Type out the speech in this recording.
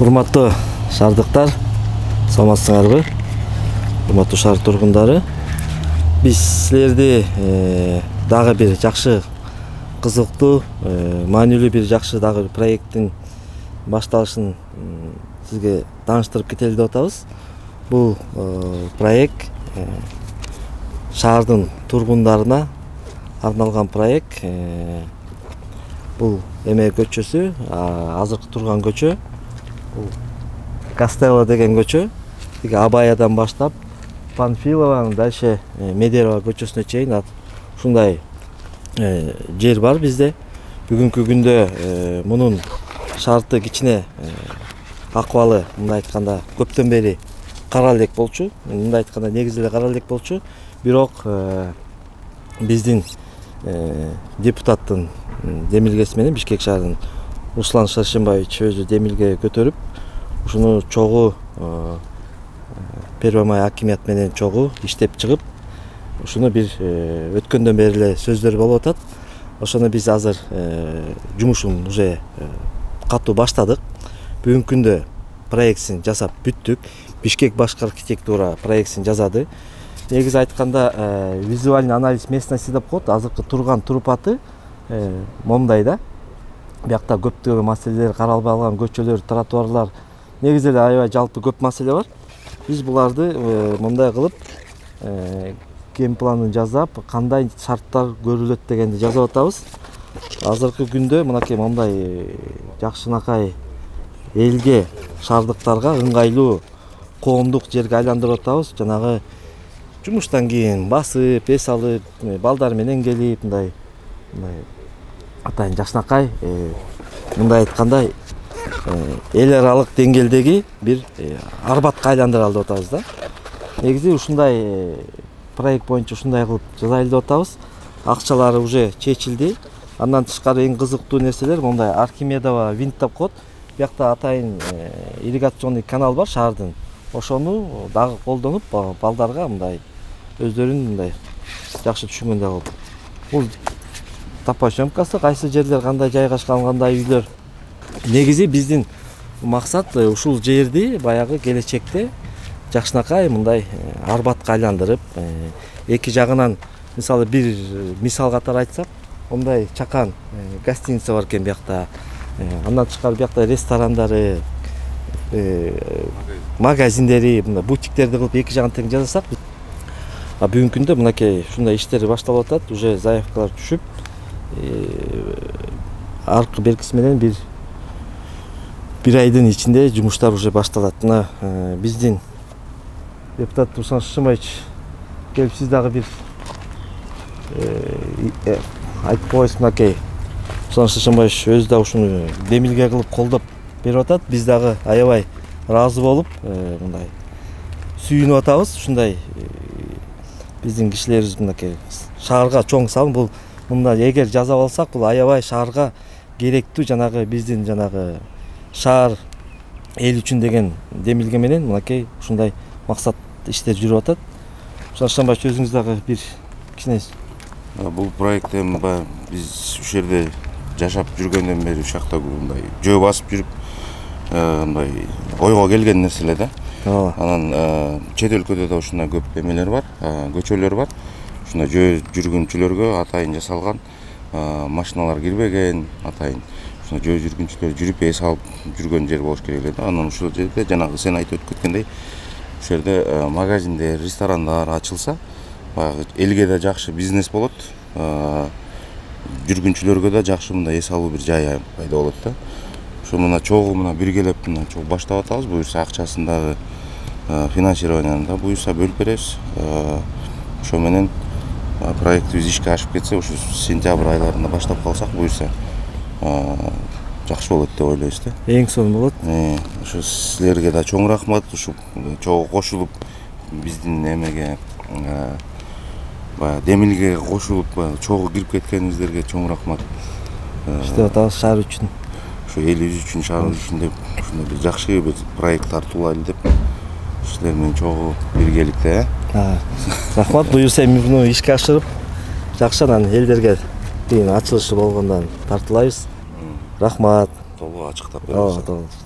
Урматтуу шаардыктар, саламатсыңарбы? Урматтуу шаар тургундары, биз силерди дагы бир жакшы, кызыктуу, маанилүү бир жакшы дагы проекттин башталышын сизге тааныштырып кетели деп атабыз. Бул проект шаардын тургундарына арналган проект. Бул эме көчөсү, азыркы турган көчө. Бул Кастелло деген көчө. Тиги Абаядан баштап Панфилованын дальше Медерова көчөсүнө чейин ушундай жер бар бизде. Бүгүнкү күндө мунун шарты кичине акыбалы, мындай айтканда, көптөн бери кара элек болчу. Мындай айтканда, негизи эле кара элек болчу. Бирок биздин депутаттын демилгеси менен Бишкек шаарынын Руслан Шаршембаевич өзү демилге көтөрүп, ушуну чогуу Первомай акимият менен чогуу иштеп чыгып, ушуну бир өткөндөн бери эле сөздөр болуп атат. Ошону биз азыр жумушун уже катуу баштадык. Бүгүнкү күндө проектин жасап бүттүк. Бишкек башкы архитектура проектин жазады. Негизи айтканда, визуальный анализ местности деп коет. Азыркы турган турпаты момундай да. Биякта көптөгөн маселелер каралбай калган, көчөлөр, тротуарлар, негизи эле аябай жалпы көп маселе бар. Биз буларды мындай кылып кем планын жасап, кандай шарттар көрүлөт дегенди жазып атабыз. Азыркы күндө мынакей момундай жакшынакай элге, шаардыктарга ыңгайлуу коомдук жерге айландырып атабыз. Жанагы жумуштан кийин басып, эс алып, балдар менен келип, мындай атайын жакшынакай, мындай айтканда, эл аралык деңгээлдеги бир арбатка айландыралы деп атабыз да. Негизи ушундай проект боюнча ушундай кылып жазайлы деп атабыз. Акчалары уже чечилди. Андан тышкары эң кызыктуу нерселер мондай Архимедова винт деп коет. Биякта атайын ирригационный канал бар шаардын. Ошону дагы колдонуп, балдарга мындай өздөрүн мындай жакшы түшүнгөндөй кылып. Бул топосъемкасы, кайсы жерлер кандай жайгашкан, кандай үйлөр. Негизи биздин максат ушул жерди баягы келечекте жакшынакай мындай арбатка айландырып, эки жагынан, мисалы бир мисал катары айтсак, мындай чакан гостиница бар экен биякта. Андан тышкары биякта ресторандары, магазиндери, бутиктерди кылып эки жагын тең жасасак, бүгүнкү күндө мынакей ушундай иштер башталып атат, уже заявкалар түшүп, аркы беркиси менен бир айдын ичинде жумуштар уже башталат. Мына биздин депутат Руслан Шаршембаевич келип, сиз дагы бир айтып койсуз. Мынакей Руслан Шаршембаевич өзү да ушуну демилге кылып колдоп берип атат. Биз дагы аябай ыраазы болуп, мындай сүйүнүп атабыз. Ушундай биздин кишилерибиз мынакей шаарга чоң салым. Бул мында эгер жасап алсак, бул аябай шаарга керектүү, жанагы биздин шаар эл үчүн деген демилге менен мынакей ушундай максат иштер жүрүп атат. Шаршембаевич, өзүңүз дагы бир кичине. Бул проект эми биз ушул жерде жашап жүргөндөн бери ушул жакта мындай жөө басып жүрүп, мындай ойго келген нерселер да. Анан чет өлкөдө да ушундай көп эмелер бар, көчөлөр бар. Ушундай жөө жүргүнчүлөргө атайын жасалган, машиналар кирбеген, атайын жөө жүргүнчүлөр жүрүп эс алып жүргөн жер болуш керек эле да. Анан ушул жерде жанагы сен айтып өткөндей, ушул жерде магазиндер, ресторандар ачылса, баягы элге да жакшы бизнес болот, жүргүнчүлөргө да жакшы мындай эс алуу бир жай пайда болот да. Ошо мына чогуу биргелеп чогуу баштап атабыз. Буюрса акчасын дагы, финансированияны да буюрса бөлүп беребиз. Ошо менен проектибиз ишке ашып кетсе, ушу сентябрь айларында баштап калсак, буюрса жакшы болот деп ойлойбуз да. Эң сонун болот. Ушу силерге да чоң рахмат, ушу чогуу кошулуп биздин эмеге, баягы демилгеге кошулуп чогуу кирип кеткениңиздерге чоң рахмат. Иштеп атабыз шаар үчүн. Ушу элибиз үчүн, шаарыбыз үчүн деп ушундай бир жакшы бир проект тартуулайлы деп силер менен чогуу биргеликте. Рахмат, буюрса муну ишке ашырып, жакшы анан элдерге ачылышы болгондон тартуулайбыз. Рахмат. Толук ачыктап беребиз.